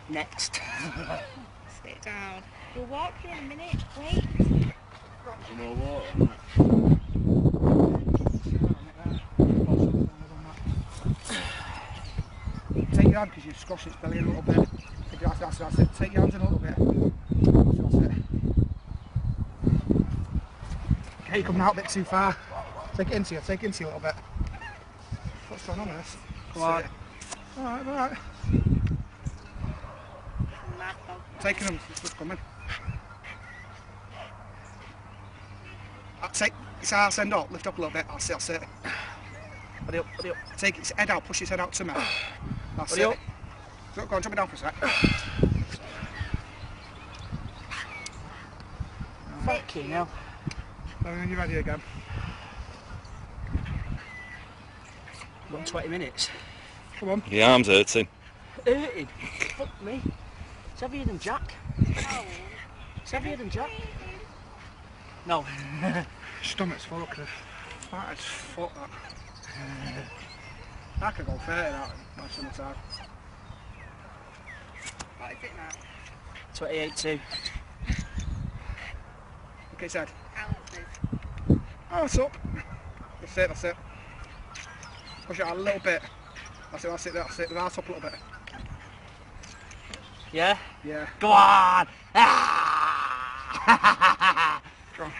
Next. Sit down. We'll walk you in a minute. Wait. Some more water. Take your hand because you've squashed its belly a little bit. That's it. Take your hands in a little bit. That's it. Okay, you're coming out a bit too far. Take it into you. Take it into you a little bit. What's going on with this? Come on. Alright. Taking them, it's just coming. Take its arse end up, lift up a little bit. That's it. Hurry up. Take its head out, push its head out to me. That's Hurry it. up. So, go on, drop it down for a sec. Fucking hell. And then you're ready again. Got 20 minutes. Come on. Your arm's hurting. Hurting? Fuck me. It's heavier than Jack. It's heavier than Jack. No. Stomach's full, cause that is fuck that. I could go 30 that by summertime. What is it now? 28.2. Okay, said. Ounces. Oh, it's up. That's it. Push it out a little bit. That's it. The arse up a little bit. Yeah? Yeah. Go on! Ah! Go on.